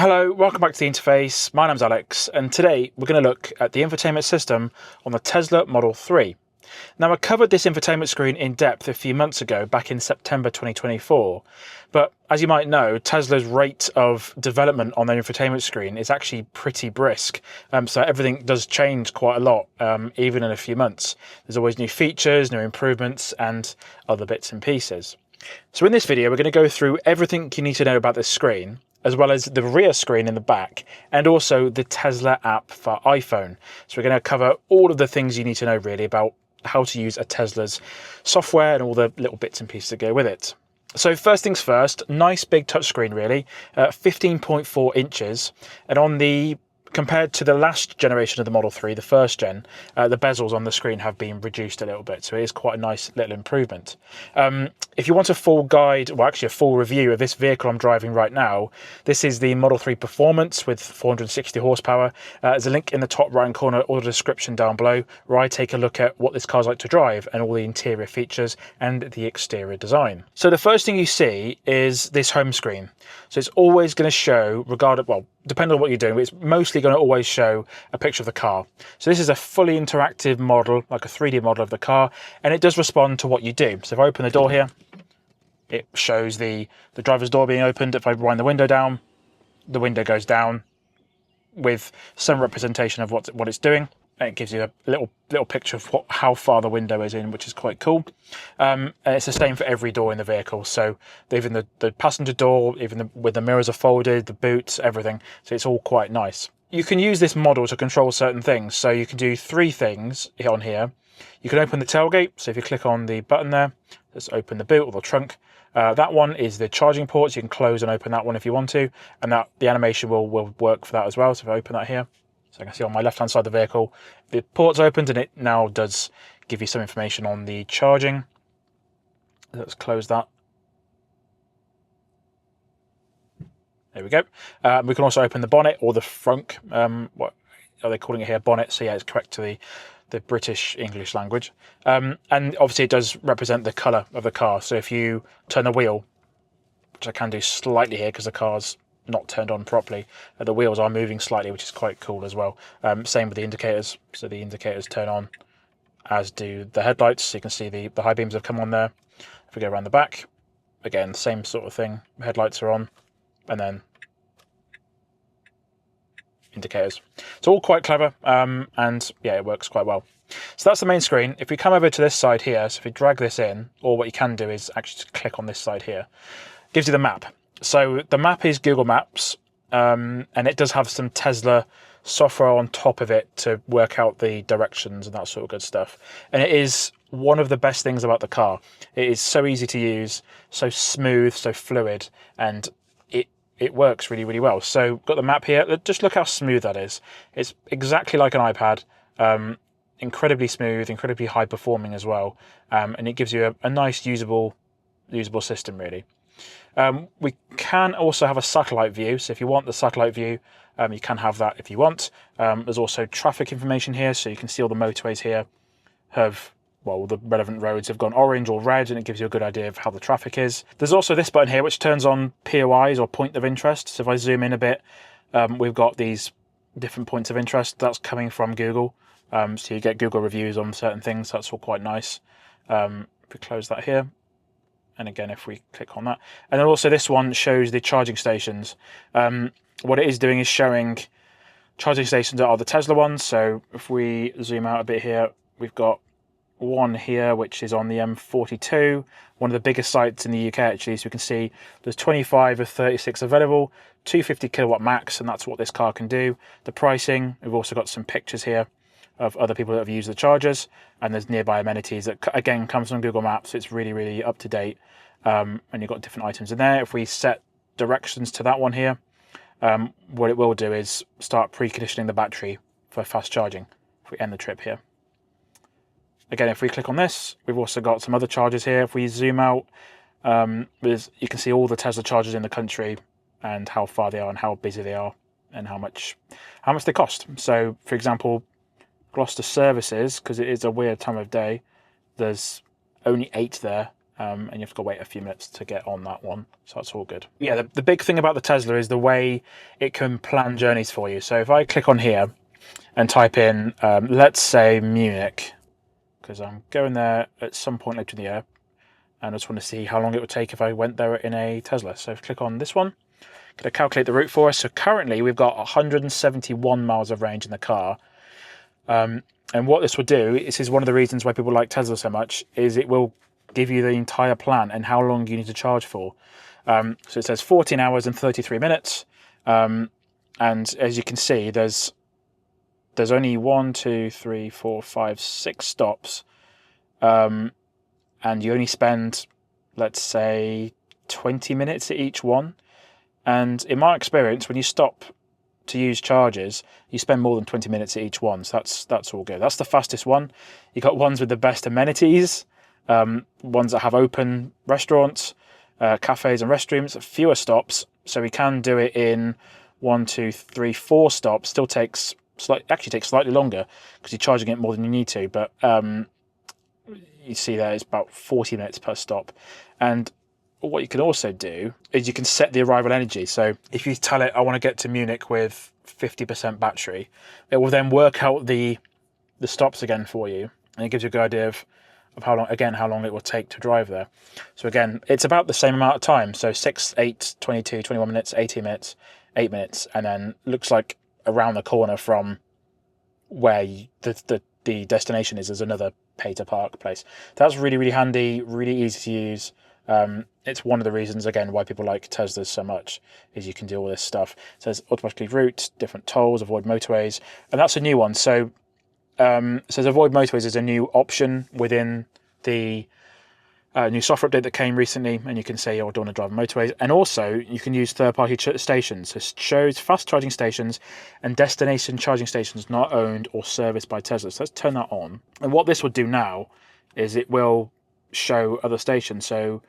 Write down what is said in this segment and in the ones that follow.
Hello, welcome back to the interface. My name's Alex, and today we're going to look at the infotainment system on the Tesla Model 3. Now, I covered this infotainment screen in depth a few months ago, back in September 2024. But as you might know, Tesla's rate of development on their infotainment screen is actually pretty brisk. So everything does change quite a lot, even in a few months. There's always new features, new improvements, and other bits and pieces. So in this video, we're going to go through everything you need to know about this screen, as well as the rear screen in the back, and also the Tesla app for iPhone. So we're going to cover all of the things you need to know really about how to use a Tesla's software and all the little bits and pieces that go with it. So first things first, nice big touchscreen really, 15.4 inches, and on the compared to the last generation of the Model 3, the first gen, the bezels on the screen have been reduced a little bit, so it is quite a nice little improvement. If you want a full guide, well actually a full review of this vehicle I'm driving right now, this is the Model 3 Performance with 460 horsepower. There's a link in the top right hand corner or the description down below where I take a look at what this car's like to drive and all the interior features and the exterior design. So the first thing you see is this home screen. So it's always going to show, depending on what you're doing, but it's mostly going to always show a picture of the car. So this is a fully interactive model, like a 3D model of the car, and it does respond to what you do. So if I open the door here, it shows the driver's door being opened. If I wind the window down, the window goes down with some representation of what it's doing. And it gives you a little picture of how far the window is in, which is quite cool. And it's the same for every door in the vehicle. So even the passenger door, even with the mirrors are folded, the boots, everything. So it's all quite nice. You can use this model to control certain things. So you can do three things on here. You can open the tailgate. So if you click on the button there, let's open the boot or the trunk. That one is the charging ports. You can close and open that one if you want to. And the animation will work for that as well. So if I open that here, so I can see on my left-hand side of the vehicle, the port's opened and it now does give you some information on the charging. Let's close that. There we go. We can also open the bonnet or the frunk. What are they calling it here? Bonnet. So yeah, it's correct to the British English language. And obviously it does represent the colour of the car. So if you turn the wheel, which I can do slightly here because the car's not turned on properly, the wheels are moving slightly, which is quite cool as well. Same with the indicators. So the indicators turn on, as do the headlights. So you can see the high beams have come on there. If we go around the back, again, same sort of thing. Headlights are on, and then indicators. It's all quite clever, and yeah, it works quite well. So that's the main screen. If we come over to this side here, so if we drag this in, or what you can do is actually just click on this side here, it gives you the map. So the map is Google Maps, and it does have some Tesla software on top of it to work out the directions and that sort of good stuff. And it is one of the best things about the car. It is so easy to use, so smooth, so fluid, and it works really, really well. So got the map here. Just look how smooth that is. It's exactly like an iPad, incredibly smooth, incredibly high performing as well, and it gives you a nice usable system really. We can also have a satellite view, so if you want the satellite view, you can have that if you want. There's also traffic information here, so you can see all the motorways here the relevant roads have gone orange or red, and it gives you a good idea of how the traffic is. There's also this button here which turns on POIs, or point of interest. So if I zoom in a bit, we've got these different points of interest. That's coming from Google, so you get Google reviews on certain things. That's all quite nice. If we close that here, and again, if we click on that. And then also this one shows the charging stations. What it is doing is showing charging stations that are the Tesla ones. So if we zoom out a bit here, we've got one here, which is on the M42, one of the biggest sites in the UK actually. So you can see there's 25 of 36 available, 250 kilowatt max, and that's what this car can do. The pricing, we've also got some pictures here of other people that have used the chargers, and there's nearby amenities that again comes from Google Maps. So it's really, really up to date, and you've got different items in there. If we set directions to that one here, what it will do is start preconditioning the battery for fast charging. If we end the trip here, again, if we click on this, we've also got some other chargers here. If we zoom out, you can see all the Tesla chargers in the country and how far they are and how busy they are and how much they cost. So for example, Gloucester services, because it is a weird time of day, there's only 8 there, and you have to wait a few minutes to get on that one, so that's all good. Yeah, the big thing about the Tesla is the way it can plan journeys for you. So if I click on here and type in, let's say Munich, because I'm going there at some point later in the year, and I just want to see how long it would take if I went there in a Tesla. So click on this one, going to calculate the route for us. So currently we've got 171 miles of range in the car. And what this will do, this is one of the reasons why people like Tesla so much, is it will give you the entire plan and how long you need to charge for. So it says 14 hours and 33 minutes. And as you can see, there's only 1, 2, 3, 4, 5, 6 stops. And you only spend, let's say, 20 minutes at each one. And in my experience, when you stop to use chargers, you spend more than 20 minutes at each one, so that's all good. That's the fastest one. You got ones with the best amenities, ones that have open restaurants, cafes and restrooms, fewer stops, so we can do it in 1, 2, 3, 4 stops. Still takes slightly longer because you're charging it more than you need to, but you see there it's about 40 minutes per stop. And what you can also do is you can set the arrival energy. So if you tell it, I want to get to Munich with 50% battery, it will then work out the stops again for you. And it gives you a good idea of how long it will take to drive there. So again, it's about the same amount of time. So 6, 8, 22, 21 minutes, 18 minutes, 8 minutes. And then looks like around the corner from where the destination is, there's another pay to park place. That's really, really handy, really easy to use. It's one of the reasons, again, why people like Teslas so much, is you can do all this stuff. It says automatically route, different tolls, avoid motorways, and that's a new one. So it says avoid motorways is a new option within the new software update that came recently, and you can say, oh, I don't want to drive on motorways. And also, you can use third-party stations. So it shows fast charging stations and destination charging stations not owned or serviced by Tesla. So let's turn that on. And what this will do now is it will show other stations. So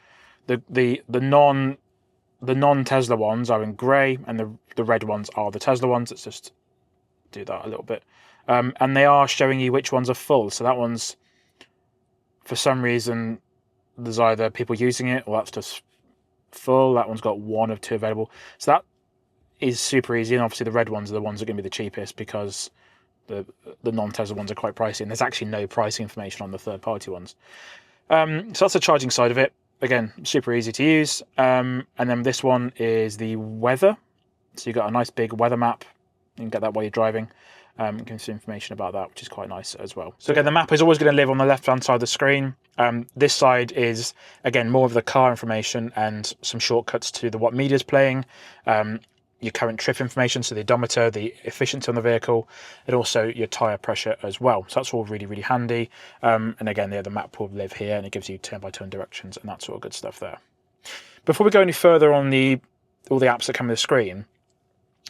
the non-Tesla ones are in grey, and the red ones are the Tesla ones. Let's just do that a little bit. And they are showing you which ones are full. So that one's, for some reason, there's either people using it or that's just full. That one's got 1 of 2 available. So that is super easy. And obviously the red ones are the ones that are going to be the cheapest, because the non-Tesla ones are quite pricey. And there's actually no pricing information on the third-party ones. So that's the charging side of it. Again, super easy to use. And then this one is the weather. So you've got a nice big weather map. You can get that while you're driving. Give some information about that, which is quite nice as well. So again, the map is always going to live on the left-hand side of the screen. This side is, again, more of the car information and some shortcuts to the what media's playing. Your current trip information, so the odometer, the efficiency on the vehicle, and also your tyre pressure as well. So that's all really, really handy. And again, the map will live here, and it gives you turn-by-turn directions and that sort of good stuff there. Before we go any further on all the apps that come with the screen,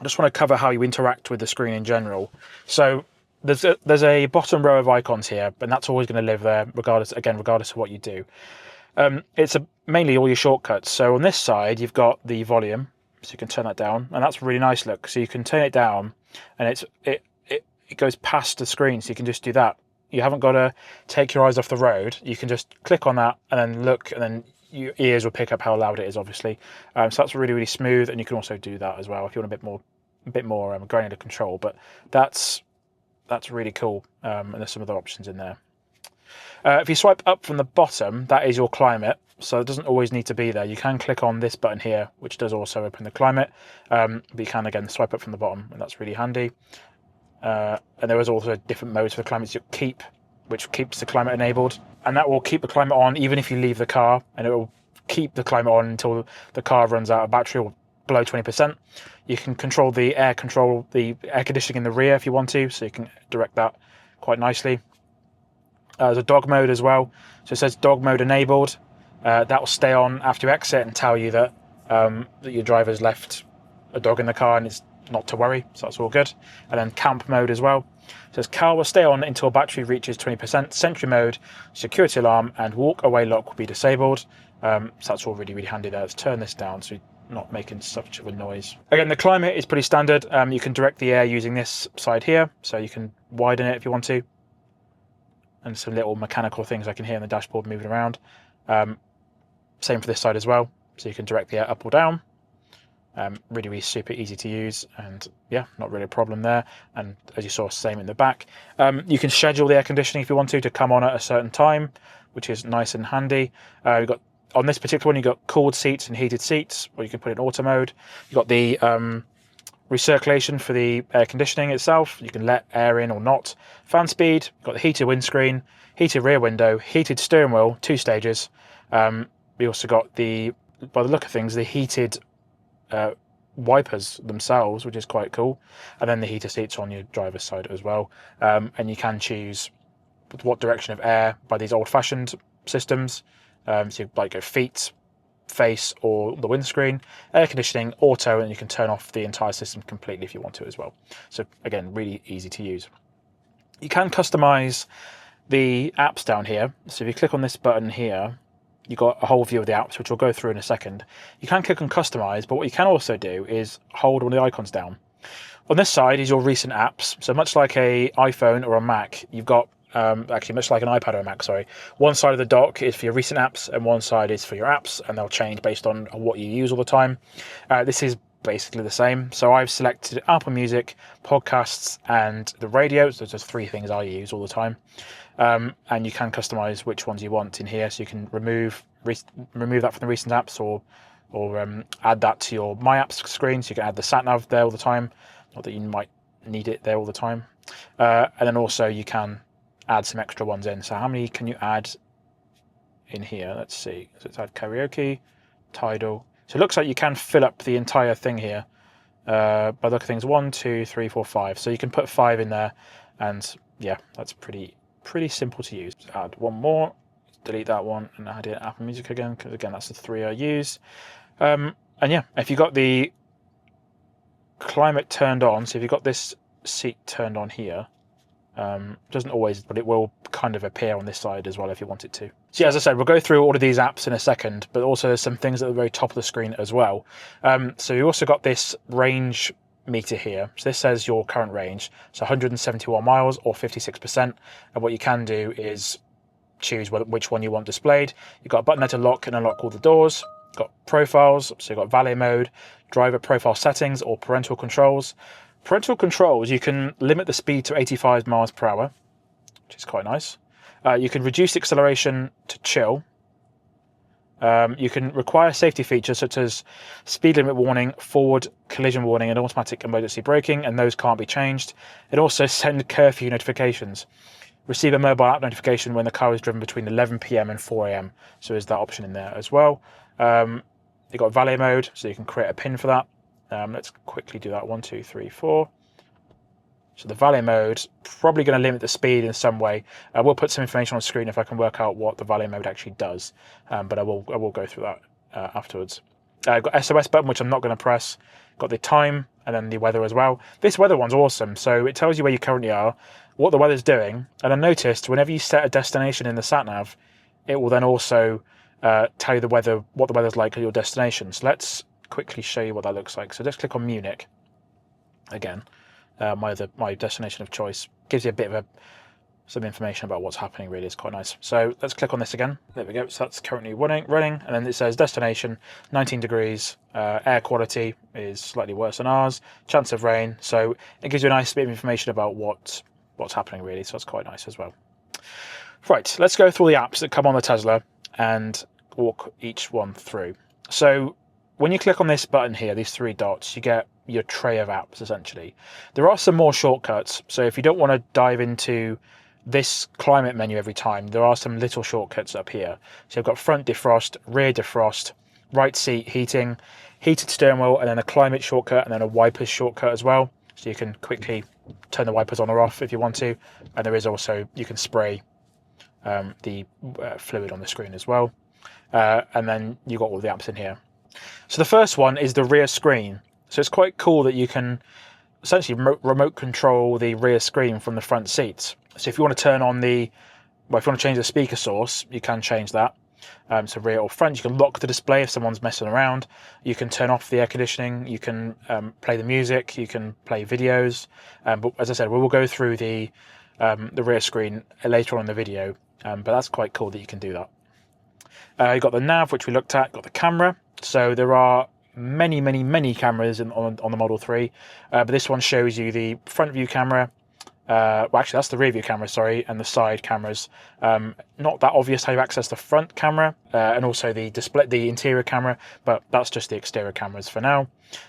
I just want to cover how you interact with the screen in general. So there's a bottom row of icons here, and that's always going to live there, regardless of what you do. It's mainly all your shortcuts. So on this side, you've got the volume. So you can turn that down, and that's a really nice look. So you can turn it down, and it goes past the screen, so you can just do that. You haven't got to take your eyes off the road. You can just click on that and then look, and then your ears will pick up how loud it is, obviously. So that's really, really smooth, and you can also do that as well if you want a bit more granular control. But that's really cool, and there's some other options in there. If you swipe up from the bottom, that is your climate. So it doesn't always need to be there. You can click on this button here, which does also open the climate. But you can, again, swipe up from the bottom, and that's really handy. And there is also different modes for the climate. Which keeps the climate enabled. And that will keep the climate on even if you leave the car. And it will keep the climate on until the car runs out of battery or below 20%. You can control the air conditioning in the rear if you want to. So you can direct that quite nicely. There's a dog mode as well. So it says dog mode enabled. That will stay on after you exit and tell you that your driver's left a dog in the car and it's not to worry, so that's all good. And then camp mode as well. It says car will stay on until battery reaches 20%. Sentry mode, security alarm, and walk away lock will be disabled. So that's all really, really handy there. Let's turn this down so you're not making such of a noise. Again, the climate is pretty standard. You can direct the air using this side here, so you can widen it if you want to. And some little mechanical things I can hear on the dashboard moving around. Same for this side as well. So you can direct the air up or down. Really, really super easy to use, and yeah, not really a problem there. And as you saw, same in the back. You can schedule the air conditioning if you want to come on at a certain time, which is nice and handy. You've got, on this particular one, you've got cooled seats and heated seats, or you can put it in auto mode. You've got the recirculation for the air conditioning itself. You can let air in or not. Fan speed, you've got the heated windscreen, heated rear window, heated steering wheel, 2 stages. We also got the, by the look of things, the heated wipers themselves, which is quite cool, and then the heater seats on your driver's side as well. And you can choose what direction of air by these old-fashioned systems. So you like go feet, face, or the windscreen. Air conditioning, auto, and you can turn off the entire system completely if you want to as well. So again, really easy to use. You can customize the apps down here. So if you click on this button here, you've got a whole view of the apps, which we'll go through in a second. You can click on customize, but what you can also do is hold one of the icons down. On this side is your recent apps. So much like a iPhone or a Mac, you've got, actually much like an iPad or a Mac, sorry. One side of the dock is for your recent apps and one side is for your apps, and they'll change based on what you use all the time. This is basically the same. So I've selected Apple Music, podcasts, and the radio. So there's 3 things I use all the time. And you can customize which ones you want in here. So you can remove that from the recent apps, or add that to your My Apps screen. So you can add the sat nav there all the time. Not that you might need it there all the time. And then also you can add some extra ones in. So how many can you add in here? Let's see. So let's add karaoke, Tidal. So it looks like you can fill up the entire thing here. By the look of things, 1, 2, 3, 4, 5. So you can put 5 in there, and yeah, that's pretty simple to use. Add one more, delete that one, and add in Apple Music again, because again, that's the 3 I use. And yeah, if you've got the climate turned on, so if you've got this seat turned on here, doesn't always, but it will kind of appear on this side as well if you want it to. So yeah, as I said, we'll go through all of these apps in a second, but also there's some things at the very top of the screen as well. So you also got this range meter here. So this says your current range, so 171 miles or 56%. And what you can do is choose which one you want displayed. You've got a button there to lock and unlock all the doors. You've got profiles, so you've got valet mode, driver profile settings, or parental controls. Parental controls, you can limit the speed to 85 miles per hour, which is quite nice. You can reduce acceleration to chill. You can require safety features such as speed limit warning, forward collision warning, and automatic emergency braking, and those can't be changed. It also send curfew notifications. Receive a mobile app notification when the car is driven between 11 PM and 4 AM. So there's that option in there as well. You've got valet mode, so you can create a pin for that. Let's quickly do that. 1, 2, 3, 4. So the valet mode, probably going to limit the speed in some way. I will put some information on the screen if I can work out what the valet mode actually does, but I will go through that afterwards. I've got SOS button, which I'm not going to press. Got the time and then the weather as well. This weather one's awesome. So it tells you where you currently are, what the weather's doing, and I noticed whenever you set a destination in the sat nav, it will then also tell you the weather, what the weather's like at your destination. So let's quickly show you what that looks like. So let's click on Munich again. My destination of choice. Gives you a bit of some information about what's happening, really. It's quite nice. So let's click on this again. There we go. So that's currently running, and then it says destination 19 degrees. Air quality is slightly worse than ours. Chance of rain. So it gives you a nice bit of information about what's happening, really. So that's quite nice as well. Right, let's go through the apps that come on the Tesla and walk each one through. So when you click on this button here, these 3 dots, you get your tray of apps, essentially. There are some more shortcuts, so if you don't want to dive into this climate menu every time, there are some little shortcuts up here. So you've got front defrost, rear defrost, right seat heating, heated steering wheel, and then a climate shortcut, and then a wipers shortcut as well. So you can quickly turn the wipers on or off if you want to, and there is also, you can spray the fluid on the screen as well. And then you've got all the apps in here. So the first one is the rear screen. So it's quite cool that you can essentially remote control the rear screen from the front seats. So if you want to turn on if you want to change the speaker source, you can change that. So rear or front, you can lock the display if someone's messing around. You can turn off the air conditioning. You can play the music. You can play videos. But as I said, we will go through the rear screen later on in the video. But that's quite cool that you can do that. You've got the nav, which we looked at, got the camera. So there are many cameras on the Model 3, but this one shows you the front view camera. Well, actually, that's the rear view camera, sorry, and the side cameras. Not that obvious how you access the front camera and also the interior camera, but that's just the exterior cameras for now.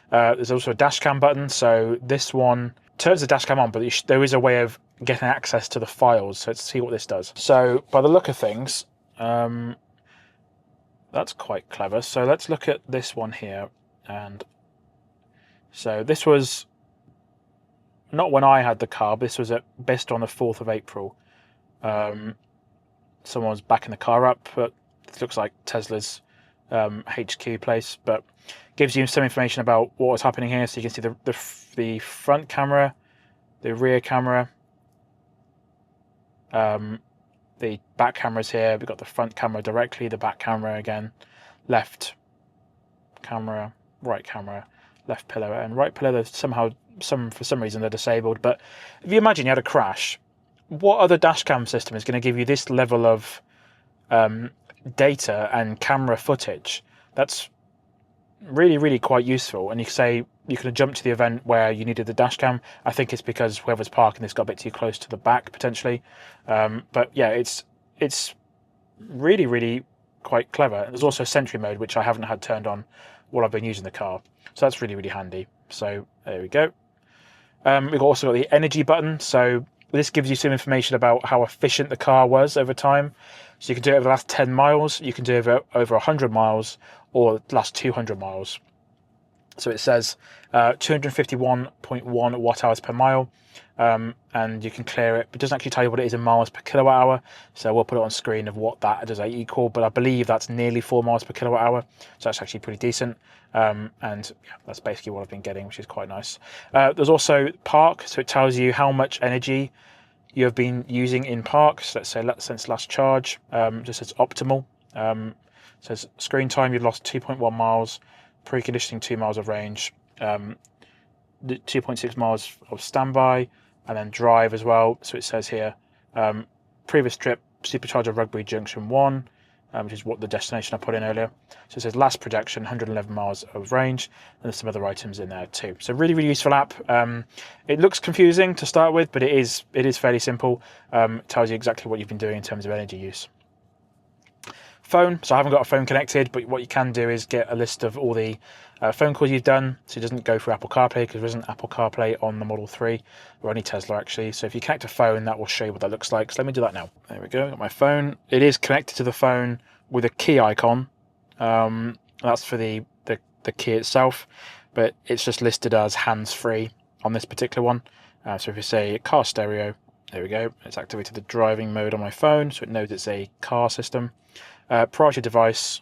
There's also a Dashcam button, so this one turns the Dashcam on, but there is a way of getting access to the files. So let's see what this does. So by the look of things, that's quite clever. So let's look at this one here. And so this was not when I had the car, but this was at best on the 4th of April. Someone was backing the car up, but it looks like Tesla's HQ place, but gives you some information about what was happening here. So you can see the front camera, the rear camera, the back cameras here. We've got the front camera directly, the back camera again, left camera, right camera, left pillar, and right pillar. There's for some reason they're disabled. But if you imagine you had a crash, what other dashcam system is going to give you this level of data and camera footage? That's really quite useful. And you say you could have jumped to the event where you needed the dashcam. I think it's because whoever's parking this got a bit too close to the back potentially. But yeah, it's really quite clever. There's also Sentry mode, which I haven't had turned on while I've been using the car, so that's really handy. So there we go. We've also got the energy button, so this gives you some information about how efficient the car was over time. So you can do it over the last 10 miles, you can do it over 100 miles, or the last 200 miles. So it says 251.1 watt hours per mile, and you can clear it, but it doesn't actually tell you what it is in miles per kilowatt hour. So we'll put it on screen of what that does equal, but I believe that's nearly 4 miles per kilowatt hour. So that's actually pretty decent. And yeah, that's basically what I've been getting, which is quite nice. There's also park, so it tells you how much energy you have been using in park. So let's say since last charge, just says optimal. Says screen time, you've lost 2.1 miles, preconditioning 2 miles of range, 2.6 miles of standby, and then drive as well. So it says here, previous trip, Supercharger Rugby Junction 1, which is what the destination I put in earlier. So it says last projection, 111 miles of range, and there's some other items in there too. So really useful app. It looks confusing to start with, but it is fairly simple. It tells you exactly what you've been doing in terms of energy use. Phone, so I haven't got a phone connected, but what you can do is get a list of all the phone calls you've done, so it doesn't go through Apple CarPlay, because there isn't Apple CarPlay on the Model 3, or any Tesla actually. So if you connect a phone, that will show you what that looks like. So let me do that now. There we go, got my phone. It is connected to the phone with a key icon. That's for the key itself, but it's just listed as hands-free on this particular one. So if you say car stereo, there we go, it's activated the driving mode on my phone, so it knows it's a car system. Priority device,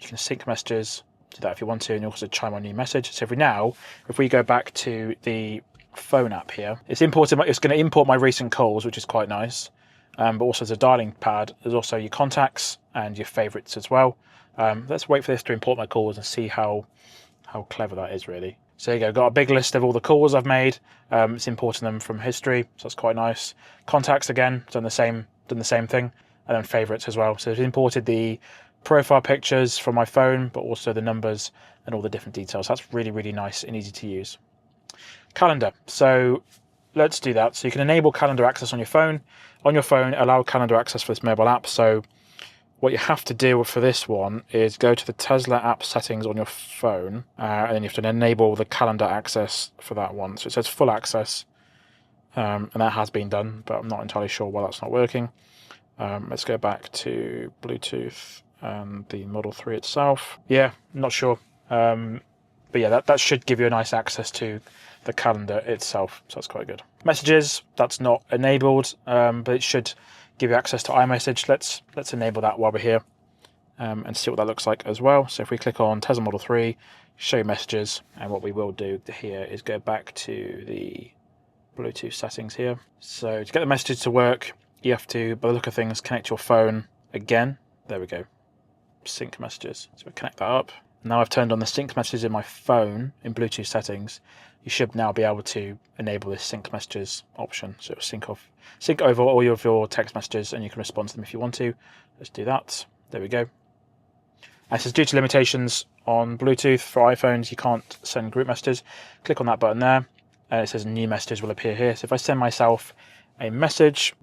you can sync messages, do that if you want to, and you also chime on new message. So if we go back to the phone app here, it's going to import my recent calls, which is quite nice. But also there's a dialing pad, there's also your contacts and your favorites as well. Let's wait for this to import my calls and see how clever that is really. So there you go, got a big list of all the calls I've made. It's importing them from history, so that's quite nice. Contacts again, done the same thing. And then favorites as well. So it's imported the profile pictures from my phone, but also the numbers and all the different details. That's really nice and easy to use. Calendar. So let's do that. So you can enable calendar access on your phone. On your phone, allow calendar access for this mobile app. So what you have to do for this one is go to the Tesla app settings on your phone, and then you have to enable the calendar access for that one. So it says full access, and that has been done, but I'm not entirely sure why that's not working. Let's go back to Bluetooth and the Model 3 itself. Yeah, not sure. But yeah, that should give you a nice access to the calendar itself, so that's quite good. Messages, that's not enabled, but it should give you access to iMessage. Let's enable that while we're here, and see what that looks like as well. So if we click on Tesla Model 3, show messages, and what we will do here is go back to the Bluetooth settings here. So to get the messages to work, you have to, by the look of things, connect your phone again. There we go. Sync messages. So we connect that up. Now I've turned on the sync messages in my phone in Bluetooth settings. You should now be able to enable this sync messages option. So it'll sync over all of your text messages, and you can respond to them if you want to. Let's do that. There we go. And it says, due to limitations on Bluetooth for iPhones, you can't send group messages. Click on that button there, and it says new messages will appear here. So if I send myself a message,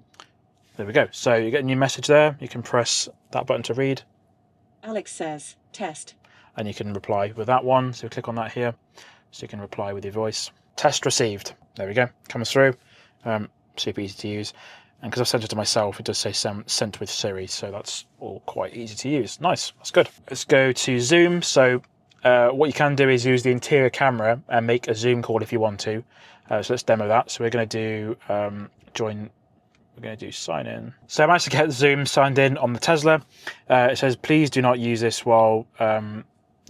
there we go. So you get a new message there. You can press that button to read. Alex says, test. And you can reply with that one. So click on that here. So you can reply with your voice. Test received. There we go. Comes through. Super easy to use. And because I've sent it to myself, it does say sent with Siri. So that's all quite easy to use. Nice. That's good. Let's go to Zoom. So what you can do is use the interior camera and make a Zoom call if you want to. So let's demo that. So we're going to do join. We're going to do sign in. So I managed to get Zoom signed in on the Tesla. It says, please do not use this while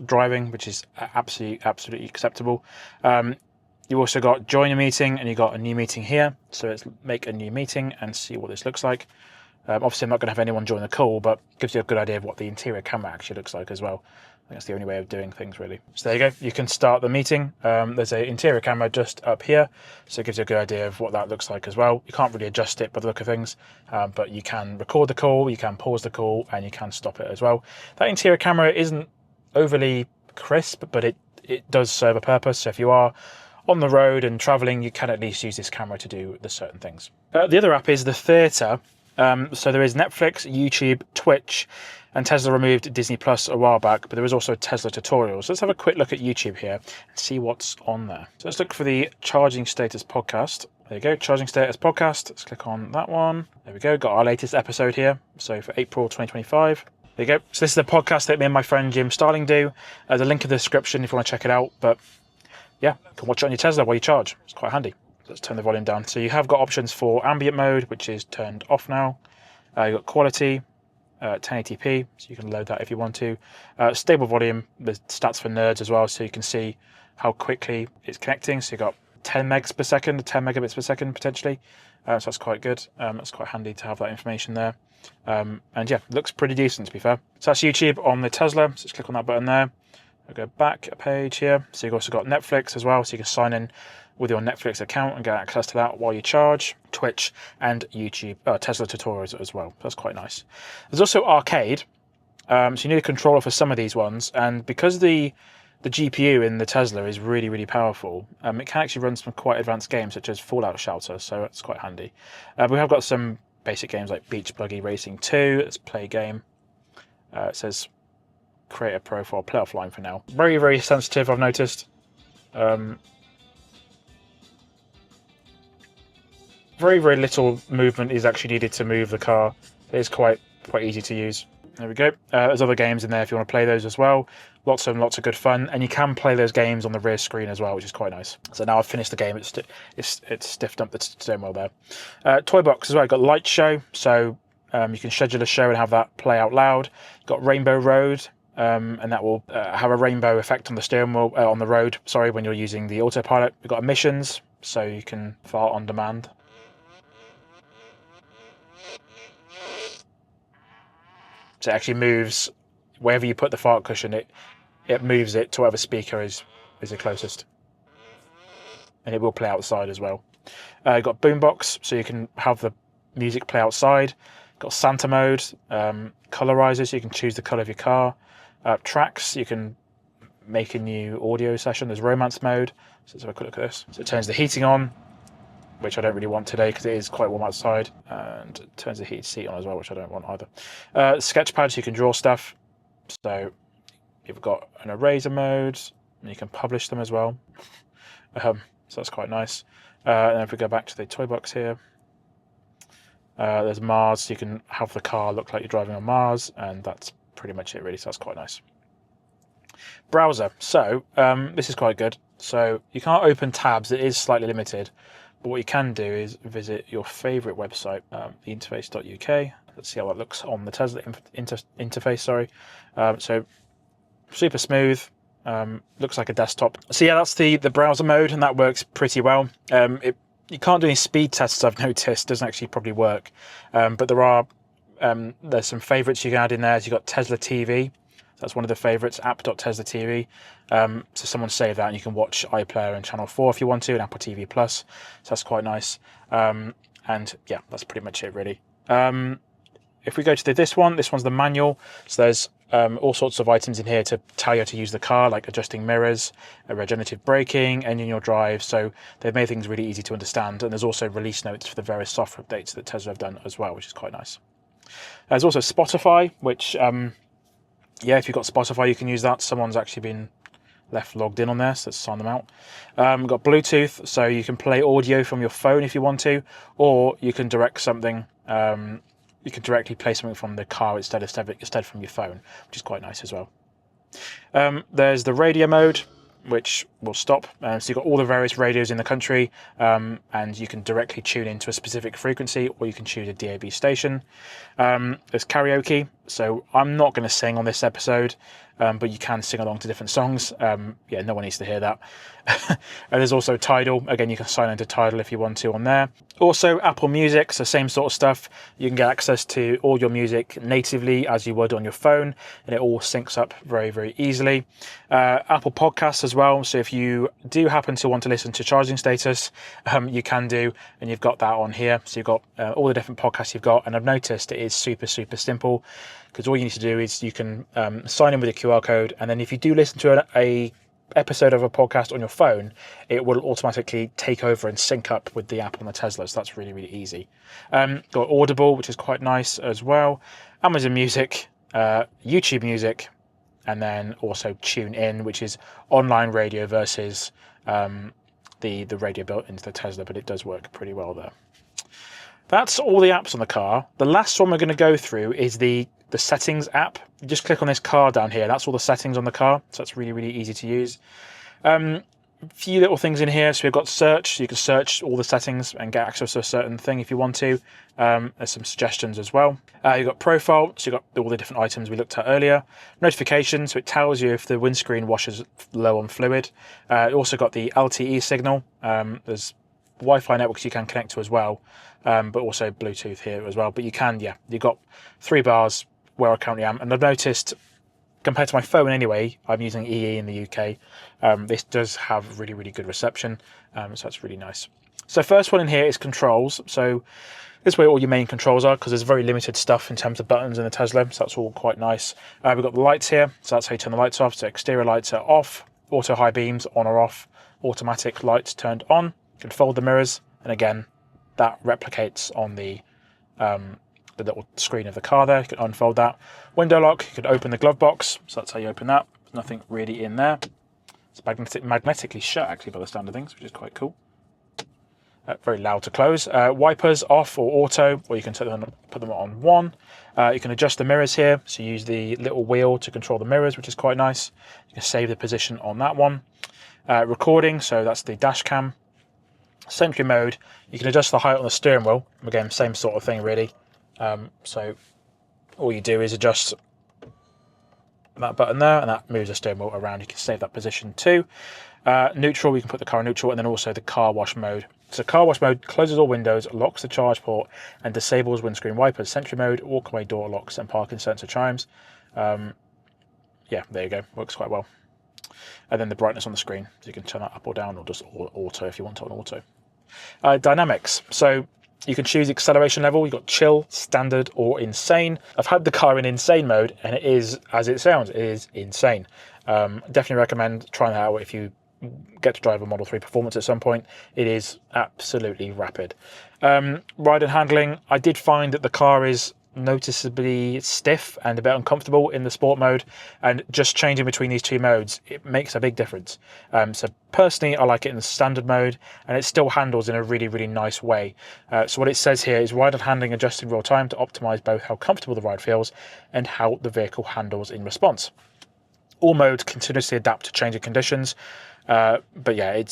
driving, which is absolutely acceptable. You also got join a meeting, and you got a new meeting here. So let's make a new meeting and see what this looks like. Obviously, I'm not going to have anyone join the call, but it gives you a good idea of what the interior camera actually looks like as well. I think that's the only way of doing things, really. So there you go. You can start the meeting. There's an interior camera just up here, so it gives you a good idea of what that looks like as well. You can't really adjust it by the look of things, but you can record the call, you can pause the call, and you can stop it as well. That interior camera isn't overly crisp, but it does serve a purpose. So if you are on the road and traveling, you can at least use this camera to do the certain things. The other app is the Theatre. So there is Netflix, YouTube, Twitch, and Tesla removed Disney Plus a while back, but there is also Tesla tutorials. So let's have a quick look at YouTube here and see what's on there. So let's look for the Charging Status podcast. There you go, Charging Status podcast. Let's click on that one. There we go, got our latest episode here. So for April 2025. There you go. So this is the podcast that me and my friend Jim Starling do. There's a link in the description if you want to check it out. But yeah, you can watch it on your Tesla while you charge. It's quite handy. Let's turn the volume down. So you have got options for ambient mode, which is turned off now. You've got quality, 1080p, so you can load that if you want to. Stable volume, there's stats for nerds as well, so you can see how quickly it's connecting. So you've got 10 megs per second, 10 megabits per second potentially. So that's quite good. That's quite handy to have that information there. And yeah, looks pretty decent to be fair. So that's YouTube on the Tesla. So just click on that button there. I'll go back a page here. So you've also got Netflix as well, so you can sign in with your Netflix account and get access to that while you charge. Twitch and YouTube, Tesla tutorials as well. That's quite nice. There's also Arcade. So you need a controller for some of these ones, and because the GPU in the Tesla is really, really powerful, it can actually run some quite advanced games such as Fallout Shelter, so that's quite handy. We have got some basic games like Beach Buggy Racing 2. Let's play game. It says create a profile, play offline for now. Very, very sensitive, I've noticed. Very, very little movement is actually needed to move the car. It is quite easy to use. There we go. There's other games in there if you want to play those as well. Lots and lots of good fun, and you can play those games on the rear screen as well, which is quite nice. So now I've finished the game. It's stiffed up the steering wheel there. Toybox as well. Got Light Show, so you can schedule a show and have that play out loud. Got Rainbow Road, and that will have a rainbow effect on the steering wheel on the road. Sorry, when you're using the autopilot. We've got Emissions, so you can fart on demand. So it actually moves wherever you put the fart cushion. It moves it to whatever speaker is the closest, and it will play outside as well. You've got Boombox, so you can have the music play outside. Got Santa mode, colorizer, so you can choose the color of your car. Tracks, you can make a new audio session. There's romance mode, so let's have a quick look at this. So it turns the heating on, which I don't really want today because it is quite warm outside, and it turns the heated seat on as well, which I don't want either. Sketchpad, so you can draw stuff. So you've got an eraser mode, and you can publish them as well. So that's quite nice. And if we go back to the Toybox here, there's Mars, so you can have the car look like you're driving on Mars, and that's pretty much it really, so that's quite nice. Browser, so this is quite good. So you can't open tabs, it is slightly limited, but what you can do is visit your favourite website, theinterface.uk. Let's see how that looks on the Tesla interface, sorry. So super smooth, looks like a desktop. So yeah, that's the browser mode, and that works pretty well. You can't do any speed tests, I've noticed. Doesn't actually probably work, but there's some favourites you can add in there. So you've got Tesla TV. That's one of the favourites, app.tesla TV. So someone saved that, and you can watch iPlayer and Channel 4 if you want to, and Apple TV Plus. So that's quite nice. And yeah, that's pretty much it really. If we go to this one's the manual. So there's all sorts of items in here to tell you how to use the car, like adjusting mirrors, regenerative braking, engine drive. So they've made things really easy to understand. And there's also release notes for the various software updates that Tesla have done as well, which is quite nice. There's also Spotify, which, yeah, if you've got Spotify, you can use that. Someone's actually been left logged in on there, so let's sign them out. We've got Bluetooth, so you can play audio from your phone if you want to, or you can direct something. You can directly play something from the car instead from your phone, which is quite nice as well. There's the radio mode, which will stop. So you've got all the various radios in the country, and you can directly tune into a specific frequency, or you can choose a DAB station. There's karaoke, so I'm not going to sing on this episode, but you can sing along to different songs. Yeah, no one needs to hear that. And there's also Tidal. Again, you can sign into Tidal if you want to on there. Also, Apple Music, so same sort of stuff. You can get access to all your music natively as you would on your phone, and it all syncs up very, very easily. Apple Podcasts as well. So if you do happen to want to listen to Charging Status, you can do, and you've got that on here. So you've got all the different podcasts you've got, and I've noticed it is super, super simple, because all you need to do is you can sign in with a QR code, and then if you do listen to a episode of a podcast on your phone, it will automatically take over and sync up with the app on the Tesla. So that's really, really easy. Got Audible, which is quite nice as well. Amazon Music, YouTube Music, and then also Tune In, which is online radio versus the radio built into the Tesla, but it does work pretty well there. That's all the apps on the car. The last one we're going to go through is the settings app. You just click on this car down here. That's all the settings on the car. So that's really, really easy to use. A few little things in here. So we've got search. So you can search all the settings and get access to a certain thing if you want to. There's some suggestions as well. You've got profile. So you've got all the different items we looked at earlier. Notifications. So it tells you if the windscreen washes low on fluid. Also got the LTE signal. There's Wi-Fi networks you can connect to as well. But also Bluetooth here as well. But you can, yeah, you've got 3 bars where I currently am. And I've noticed, compared to my phone anyway, I'm using EE in the UK. This does have really, really good reception. So that's really nice. So first one in here is controls. So this is where all your main controls are, because there's very limited stuff in terms of buttons in the Tesla. So that's all quite nice. We've got the lights here. So that's how you turn the lights off. So exterior lights are off, auto high beams on or off, automatic lights turned on. You can fold the mirrors. And again, that replicates on the little screen of the car there. You can unfold that. Window lock, you can open the glove box. So that's how you open that. There's nothing really in there. It's magnetically shut, actually, by the sound of things, which is quite cool. Very loud to close. Wipers off or auto, or you can put them on 1. You can adjust the mirrors here. So you use the little wheel to control the mirrors, which is quite nice. You can save the position on that one. Recording, so that's the dash cam. Sentry mode, you can adjust the height on the steering wheel. Again, same sort of thing really. So all you do is adjust that button there, and that moves the steering wheel around. You can save that position too. Neutral, you can put the car in neutral, and then also the car wash mode. So car wash mode closes all windows, locks the charge port, and disables windscreen wipers. Sentry mode, walkway door locks and parking sensor chimes. Yeah, there you go. Works quite well. And then the brightness on the screen, so you can turn that up or down, or just auto if you want it on auto. Dynamics, so you can choose acceleration level. You've got chill, standard, or insane. I've had the car in insane mode, and it is, as it sounds, it is insane. Definitely recommend trying that out if you get to drive a Model 3 Performance at some point. It is absolutely rapid. Ride and handling, I did find that the car is noticeably stiff and a bit uncomfortable in the sport mode, and just changing between these two modes, it makes a big difference. So personally, I like it in the standard mode, and it still handles in a really, really nice way. So what it says here is ride and handling adjusted in real time to optimize both how comfortable the ride feels and how the vehicle handles in response. All modes continuously adapt to changing conditions, but yeah, it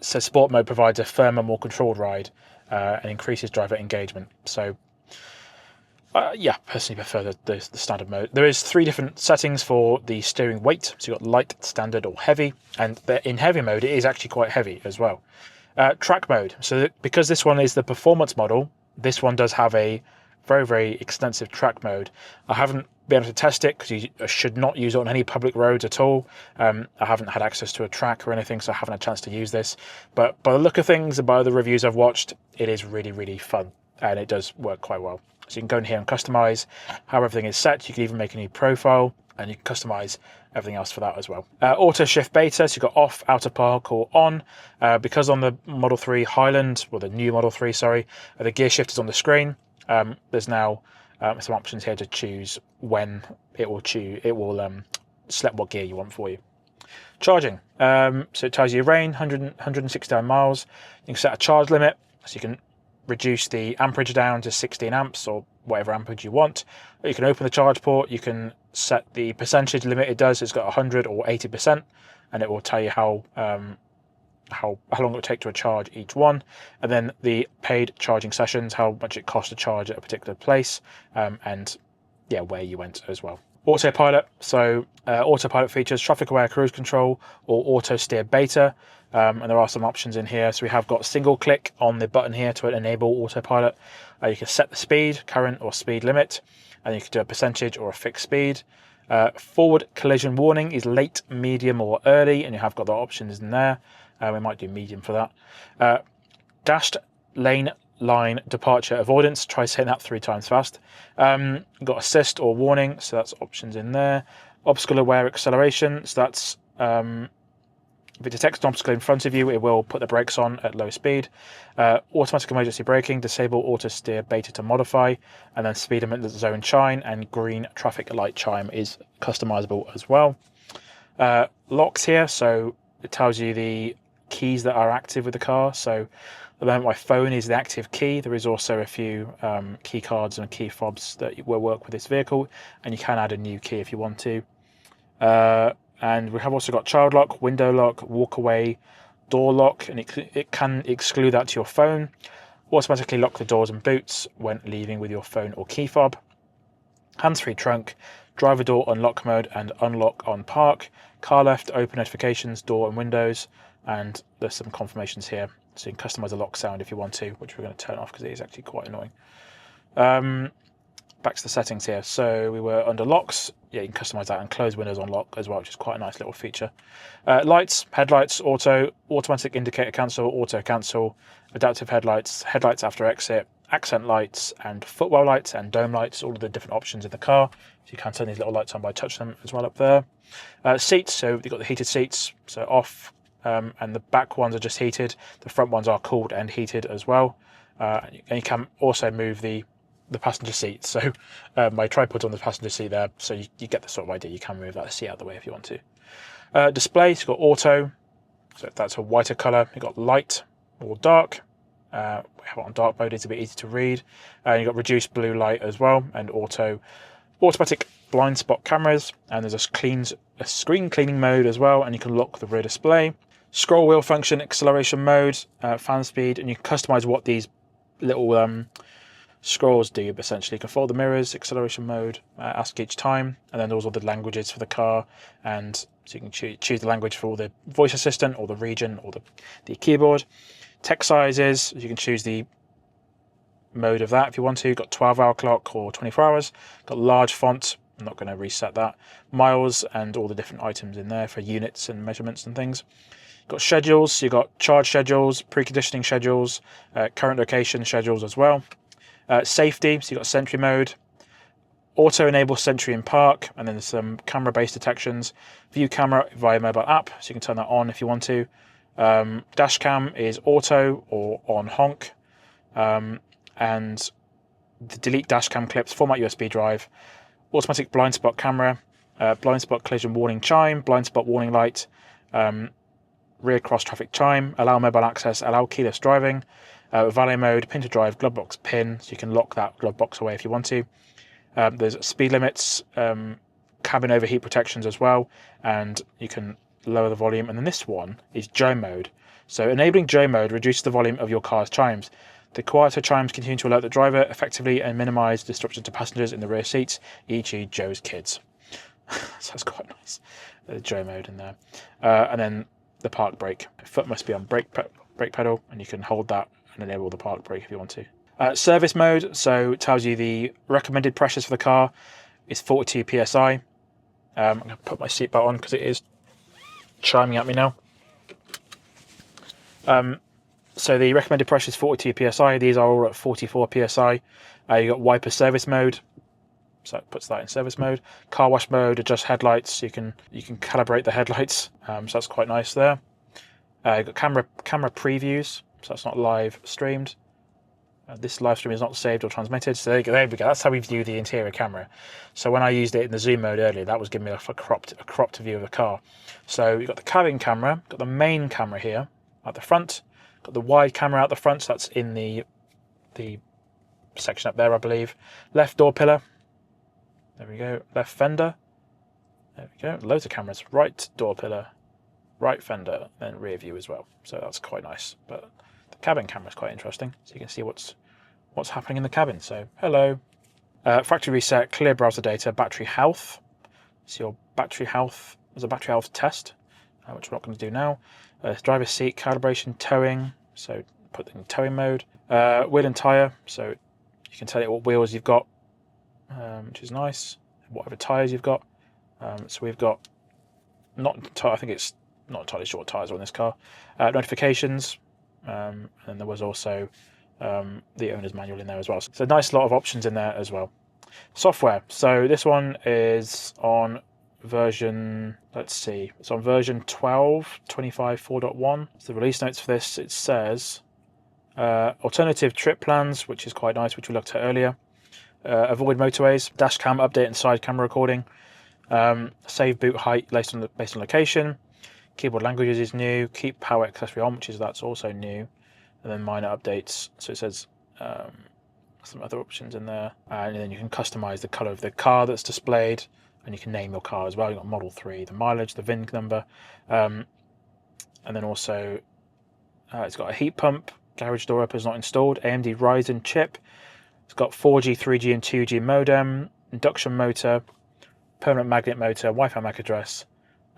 says sport mode provides a firmer, more controlled ride and increases driver engagement. So yeah, personally prefer the standard mode. There is 3 different settings for the steering weight. So you've got light, standard, or heavy. And in heavy mode, it is actually quite heavy as well. Track mode. So because this one is the performance model, this one does have a very, very extensive track mode. I haven't been able to test it because you should not use it on any public roads at all. I haven't had access to a track or anything, so I haven't had a chance to use this. But by the look of things and by the reviews I've watched, it is really, really fun. and it does work quite well. So you can go in here and customize how everything is set. You can even make a new profile, and you can customize everything else for that as well. Auto shift beta, so you've got off, out of park, or on. Because on the Model 3 Highland, or the new Model 3, sorry, the gear shift is on the screen. There's now some options here to choose when it will select what gear you want for you. Charging, so it tells you your range, 169 miles. You can set a charge limit, so you can reduce the amperage down to 16 amps or whatever amperage you want. You can open the charge port, you can set the percentage limit it does. It's got 100 or 80%, and it will tell you how long it will take to charge each one. And then the paid charging sessions, how much it costs to charge at a particular place, and yeah, where you went as well. Autopilot, so autopilot features traffic aware cruise control or auto steer beta, and there are some options in here. So we have got single click on the button here to enable autopilot. You can set the speed, current or speed limit, and you can do a percentage or a fixed speed. Forward collision warning is late, medium or early, and you have got the options in there. We might do medium for that. Dashed lane line departure avoidance, try saying that 3 times fast. Got assist or warning, so that's options in there. Obstacle aware acceleration, so that's if it detects an obstacle in front of you, it will put the brakes on at low speed. Automatic emergency braking, disable auto steer beta to modify, and then speed limit zone chime and green traffic light chime is customizable as well. Locks here, so it tells you the keys that are active with the car. So at the moment my phone is the active key. There is also a few key cards and key fobs that will work with this vehicle, and you can add a new key if you want to. And we have also got child lock, window lock, walk away, door lock, and it can exclude that to your phone. Automatically lock the doors and boots when leaving with your phone or key fob. Hands-free trunk, driver door unlock mode and unlock on park. Car left, open notifications, door and windows, and there's some confirmations here. So you can customize the lock sound if you want to, which we're going to turn off because it is actually quite annoying. Back to the settings here. So we were under locks. Yeah, you can customize that and close windows on lock as well, which is quite a nice little feature. Lights, headlights, auto, automatic indicator cancel, auto cancel, adaptive headlights, headlights after exit, accent lights and footwell lights and dome lights, all of the different options in the car. So you can turn these little lights on by touching them as well up there. Seats, so you've got the heated seats, so off, and the back ones are just heated. The front ones are cooled and heated as well. And you can also move the passenger seat. So my tripod's on the passenger seat there, so you get the sort of idea. You can move that seat out of the way if you want to. Display, so you've got auto, so that's a whiter colour. You've got light or dark. We have it on dark mode, it's a bit easy to read. You've got reduced blue light as well, and automatic blind spot cameras, and there's a screen cleaning mode as well, and you can lock the rear display. Scroll wheel function, acceleration mode, fan speed, and you can customize what these little scrolls do. Essentially, you can fold the mirrors, acceleration mode, ask each time, and then those are the languages for the car, and so you can choose the language for the voice assistant or the region or the keyboard. Text sizes, you can choose the mode of that if you want to. Got 12-hour clock or 24 hours. Got large font, I'm not going to reset that. Miles and all the different items in there for units and measurements and things. Got schedules, so you've got charge schedules, preconditioning schedules, current location schedules as well. Safety, so you've got Sentry mode, auto enable Sentry in park, and then there's some camera-based detections. View camera via mobile app, so you can turn that on if you want to. Dashcam is auto or on honk, and the delete dashcam clips, format USB drive, automatic blind spot camera, blind spot collision warning chime, blind spot warning light, rear cross traffic chime, allow mobile access, allow keyless driving, valet mode, pin to drive, glove box pin, so you can lock that glove box away if you want to. There's speed limits, cabin overheat protections as well, and you can lower the volume. And then this one is Joe mode. So enabling Joe mode reduces the volume of your car's chimes. The quieter chimes continue to alert the driver effectively and minimize disruption to passengers in the rear seats, e.g. Joe's kids. So that's quite nice, the Joe mode in there. And then the park brake. Foot must be on brake pedal, and you can hold that and enable the park brake if you want to. Service mode, so it tells you the recommended pressures for the car is 42 psi. I'm going to put my seatbelt on because it is chiming at me now. So the recommended pressure is 42 psi. These are all at 44 psi. You've got wiper service mode, so it puts that in service mode. Car wash mode, adjust headlights. So you can calibrate the headlights. So that's quite nice there. You've got camera previews, so that's not live streamed. This live stream is not saved or transmitted. So there we go. That's how we view the interior camera. So when I used it in the zoom mode earlier, that was giving me a cropped view of the car. So you've got the cabin camera, got the main camera here at the front, got the wide camera out the front. So that's in the section up there, I believe. Left door pillar. There we go. Left fender. There we go. Loads of cameras. Right door pillar. Right fender. Then rear view as well. So that's quite nice. But the cabin camera is quite interesting. So you can see what's happening in the cabin. So hello. Factory reset. Clear browser data. Battery health. So your battery health. There's a battery health test, which we're not going to do now. Driver seat calibration. Towing. So put it in towing mode. Wheel and tyre. So you can tell it what wheels you've got, which is nice. Whatever tyres you've got. So we've got I think it's not entirely sure what tyres are on this car. Notifications, and there was also the owner's manual in there as well. So a nice lot of options in there as well. Software. So this one is on version, let's see, it's on version 12.25 4.1. So the release notes for this, it says alternative trip plans, which is quite nice, which we looked at earlier. Avoid motorways, Dashcam update and side camera recording. Save boot height based on location. Keyboard languages is new. Keep power accessory on, that's also new. And then minor updates. So it says some other options in there. And then you can customize the color of the car that's displayed, and you can name your car as well. You've got Model 3, the mileage, the VIN number, and then also it's got a heat pump. Garage door opener is not installed. AMD Ryzen chip. It's got 4G, 3G, and 2G modem. Induction motor. Permanent magnet motor. Wi-Fi MAC address.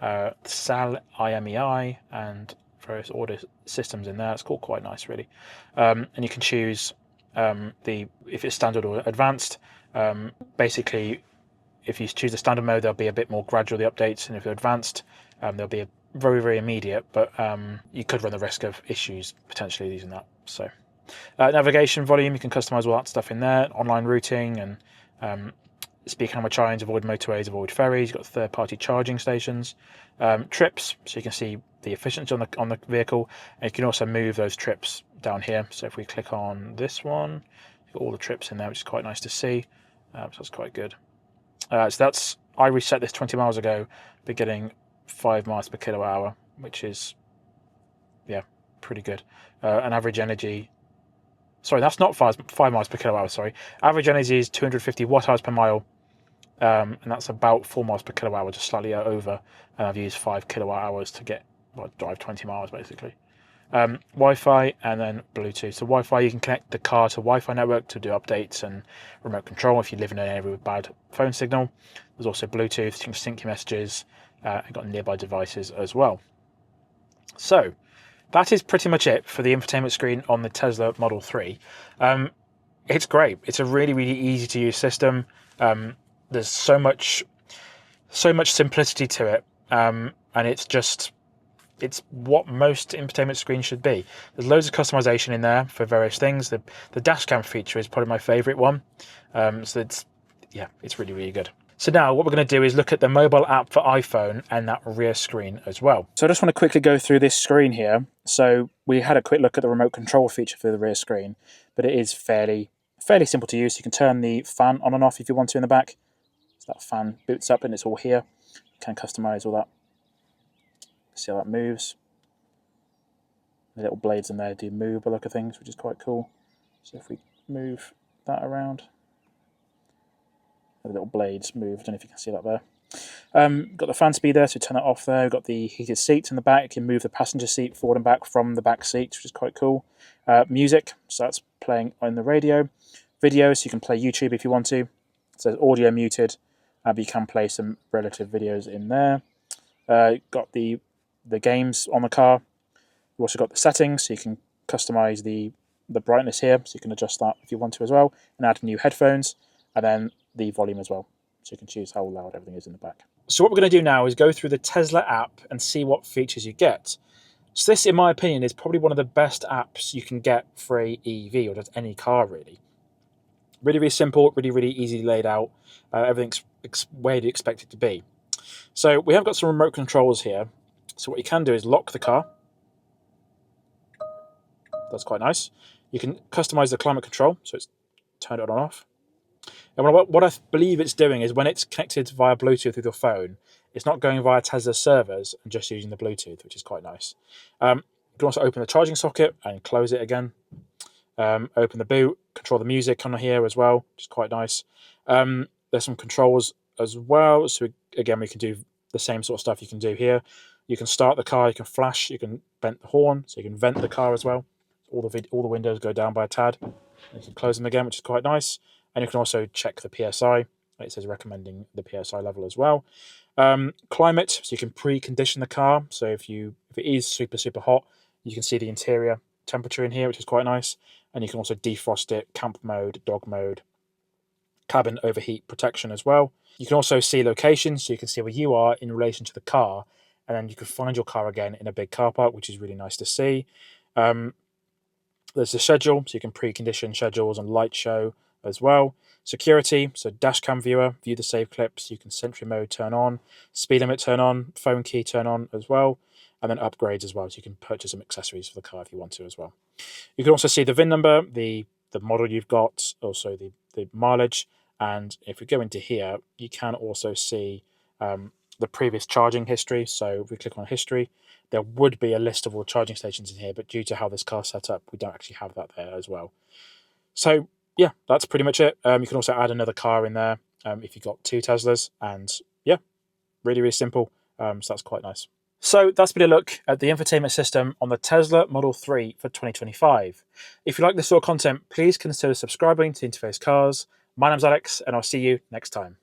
SAL IMEI and various order systems in there. It's all quite nice, really. And you can choose if it's standard or advanced. Basically, if you choose the standard mode, there'll be a bit more gradual the updates, and if you're advanced, there'll be a very, very immediate. But you could run the risk of issues potentially using that. So navigation volume, you can customize all that stuff in there. Online routing and speed camera chines, avoid motorways, avoid ferries. You've got third-party charging stations. Trips, so you can see the efficiency on the vehicle, and you can also move those trips down here. So if we click on this one, you've got all the trips in there, which is quite nice to see. So that's quite good. So I reset this 20 miles ago, but getting 5 miles per kilowatt hour, which is pretty good. An average energy. Sorry, that's not 5 miles per kilowatt hour. Sorry, average energy is 250 watt-hours per mile, and that's about 4 miles per kilowatt hour, just slightly over. And I've used 5 kilowatt hours to drive 20 miles basically. Wi-Fi and then Bluetooth. So Wi-Fi, you can connect the car to Wi-Fi network to do updates and remote control if you live in an area with bad phone signal. There's also Bluetooth, you can sync your messages, and got nearby devices as well. So that is pretty much it for the infotainment screen on the Tesla Model 3. It's great. It's a really, really easy to use system. There's so much simplicity to it, and it's what most infotainment screens should be. There's loads of customization in there for various things. The Dashcam feature is probably my favorite one. So it's really, really good. So now what we're going to do is look at the mobile app for iPhone and that rear screen as well. So I just want to quickly go through this screen here. So we had a quick look at the remote control feature for the rear screen, but it is fairly simple to use. You can turn the fan on and off if you want to in the back. So that fan boots up and it's all here. You can customize all that. See how that moves. The little blades in there do move by the look of things, which is quite cool. So if we move that around, the little blades move. I don't know if you can see that there. Got the fan speed there, so turn that off there. We've got the heated seats in the back. You can move the passenger seat forward and back from the back seat, which is quite cool. Music, so that's playing on the radio. Video, so you can play YouTube if you want to. It says audio muted, but you can play some relative videos in there. Got the games on the car. You've also got the settings, so you can customize the brightness here, so you can adjust that if you want to as well, and add new headphones, and then the volume as well, so you can choose how loud everything is in the back. So what we're going to do now is go through the Tesla app and see what features you get. So this, in my opinion, is probably one of the best apps you can get for a EV or just any car, really. Really, really simple, really, really easily laid out. Everything's where you'd expect it to be. So we have got some remote controls here. So what you can do is lock the car. That's quite nice. You can customize the climate control, so it's turned it on and off. And what I believe it's doing is when it's connected via Bluetooth with your phone, it's not going via Tesla servers and just using the Bluetooth, which is quite nice. You can also open the charging socket and close it again. Open the boot, control the music on here as well, which is quite nice. There's some controls as well. So again, we can do the same sort of stuff you can do here. You can start the car, you can flash, you can vent the horn, so you can vent the car as well. All the windows go down by a tad. You can close them again, which is quite nice. And you can also check the PSI. It says recommending the PSI level as well. Climate, so you can precondition the car. So if it is super, super hot, you can see the interior temperature in here, which is quite nice. And you can also defrost it, camp mode, dog mode, cabin overheat protection as well. You can also see location, so you can see where you are in relation to the car, and then you can find your car again in a big car park, which is really nice to see. There's the schedule, so you can precondition schedules and light show as well. Security, so Dashcam viewer, view the save clips. You can sentry mode turn on, speed limit turn on, phone key turn on as well, and then upgrades as well. So you can purchase some accessories for the car if you want to as well. You can also see the VIN number, the model you've got, also the mileage, and if we go into here, you can also see the previous charging history. So if we click on history, there would be a list of all charging stations in here, but due to how this car's set up, we don't actually have that there as well. So yeah, that's pretty much it. You can also add another car in there if you've got 2 Teslas, and yeah, really, really simple. So that's quite nice. So that's been a look at the infotainment system on the Tesla Model 3 for 2025. If you like this sort of content, please consider subscribing to Interface Cars. My name's Alex, and I'll see you next time.